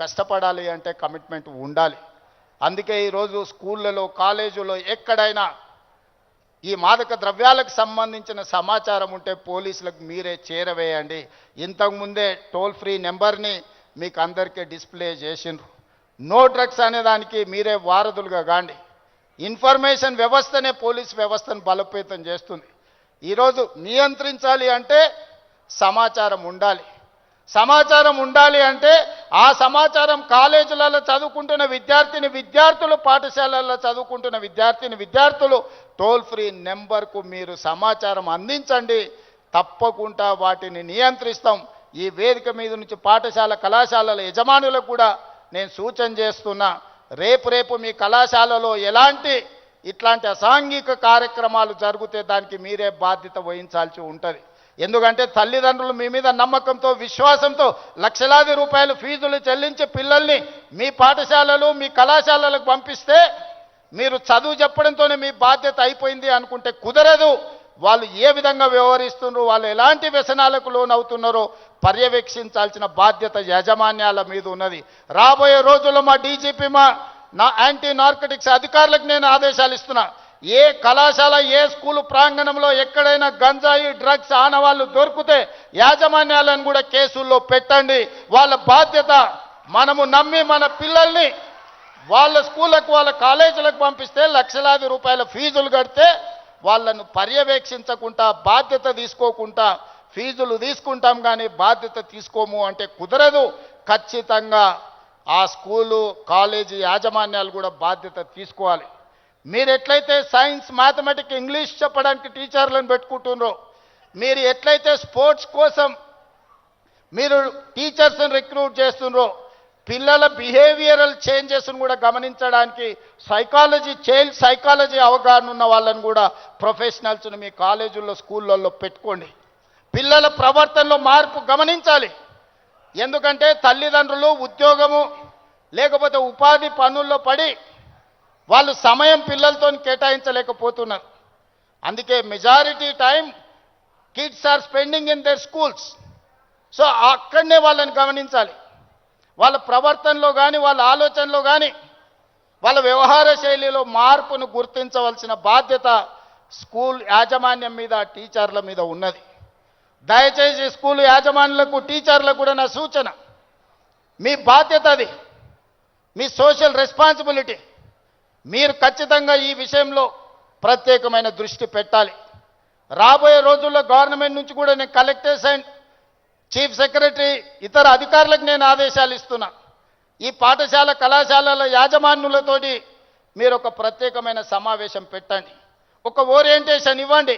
కష్టపడాలి అంటే కమిట్మెంట్ ఉండాలి. అందుకే ఈరోజు స్కూళ్ళలో కాలేజీలో ఎక్కడైనా ఈ మాదక ద్రవ్యాలకు సంబంధించిన సమాచారం ఉంటే పోలీసులకు మీరే చేరవేయండి. ఇంతకుముందే టోల్ ఫ్రీ నెంబర్ని మీకు అందరికీ డిస్ప్లే చేసిండ్రు. నో డ్రగ్స్ అనే దానికి మీరే వారధులుగా కాండి. ఇన్ఫర్మేషన్ వ్యవస్థనే పోలీస్ వ్యవస్థను బలోపేతం చేస్తుంది. ఈరోజు నియంత్రించాలి అంటే సమాచారం ఉండాలి. సమాచారం ఉండాలి అంటే ఆ సమాచారం కాలేజీలలో చదువుకుంటున్న విద్యార్థులు పాఠశాలల్లో చదువుకుంటున్న విద్యార్థులు టోల్ ఫ్రీ నెంబర్కు మీరు సమాచారం అందించండి. తప్పకుండా వాటిని నియంత్రిస్తాం. ఈ వేదిక మీద నుంచి పాఠశాల కళాశాలల యజమానులకు కూడా నేను సూచన చేస్తున్నా, రేపు మీ కళాశాలలో ఇట్లాంటి అసాంఘిక కార్యక్రమాలు జరిగితే దానికి మీరే బాధ్యత వహించాల్సి ఉంటుంది. ఎందుకంటే తల్లిదండ్రులు మీ మీద నమ్మకంతో విశ్వాసంతో లక్షలాది రూపాయలు ఫీజులు చెల్లించి పిల్లల్ని మీ పాఠశాలలు మీ కళాశాలలకు పంపిస్తే మీరు చదువు చెప్పడంతోనే మీ బాధ్యత అయిపోయింది అనుకుంటే కుదరదు. వాళ్ళు ఏ విధంగా వ్యవహరిస్తున్నారో, వాళ్ళు ఎలాంటి వ్యసనాలకు లోనవుతున్నారో పర్యవేక్షించాల్సిన బాధ్యత యాజమాన్యాల మీద ఉన్నది. రాబోయే రోజుల్లో మా డీజీపీ నా యాంటీ నార్కటిక్స్ అధికారులకు నేను ఆదేశాలు ఇస్తున్నా. ఏ కళాశాల ఏ స్కూలు ప్రాంగణంలో ఎక్కడైనా గంజాయి డ్రగ్స్ ఆనవాళ్ళు దొరికితే యాజమాన్యాలను కూడా కేసుల్లో పెట్టండి. వాళ్ళ బాధ్యత. మనము నమ్మి మన పిల్లల్ని వాళ్ళ స్కూళ్ళకు వాళ్ళ కాలేజీలకు పంపిస్తే లక్షలాది రూపాయల ఫీజులు కడితే వాళ్ళను పర్యవేక్షించకుండా బాధ్యత తీసుకోకుండా ఫీజులు తీసుకుంటాం కానీ బాధ్యత తీసుకోము అంటే కుదరదు. ఖచ్చితంగా ఆ స్కూలు కాలేజీ యాజమాన్యాలు కూడా బాధ్యత తీసుకోవాలి. మీరు ఎట్లయితే సైన్స్ మ్యాథమెటిక్స్ ఇంగ్లీష్ చెప్పడానికి టీచర్లను పెట్టుకుంటున్నారో, మీరు ఎట్లయితే స్పోర్ట్స్ కోసం మీరు టీచర్స్ని రిక్రూట్ చేస్తున్నారో, పిల్లల బిహేవియరల్ చేంజెస్ను కూడా గమనించడానికి చైల్డ్ సైకాలజీ అవగాహన ఉన్న వాళ్ళని కూడా ప్రొఫెషనల్స్ని మీ కాలేజీల్లో స్కూళ్ళల్లో పెట్టుకోండి. పిల్లల ప్రవర్తనలో మార్పు గమనించాలి. ఎందుకంటే తల్లిదండ్రులు ఉద్యోగము లేకపోతే ఉపాధి పనుల్లో పడి వాళ్ళు సమయం పిల్లలతో కేటాయించలేకపోతున్నారు. అందుకే majority time kids are spending in their schools. So అక్కడనే వాళ్ళని గమనించాలి. వాళ్ళ ప్రవర్తనలో కానీ వాళ్ళ ఆలోచనలో కానీ వాళ్ళ వ్యవహార శైలిలో మార్పును గుర్తించవలసిన బాధ్యత స్కూల్ యాజమాన్యం మీద టీచర్ల మీద ఉన్నది. దయచేసి స్కూల్ యాజమాన్యులకు టీచర్లకు కూడా నా సూచన, మీ బాధ్యత అది, మీ సోషల్ రెస్పాన్సిబిలిటీ. మీరు ఖచ్చితంగా ఈ విషయంలో ప్రత్యేకమైన దృష్టి పెట్టాలి. రాబోయే రోజుల్లో గవర్నమెంట్ నుంచి కూడా నేను కలెక్టర్స్ అండ్ చీఫ్ సెక్రటరీ ఇతర అధికారులకు నేను ఆదేశాలు ఇస్తున్నా. ఈ పాఠశాల కళాశాలల యాజమాన్యులతోటి మీరు ఒక ప్రత్యేకమైన సమావేశం పెట్టండి, ఒక ఓరియంటేషన్ ఇవ్వండి.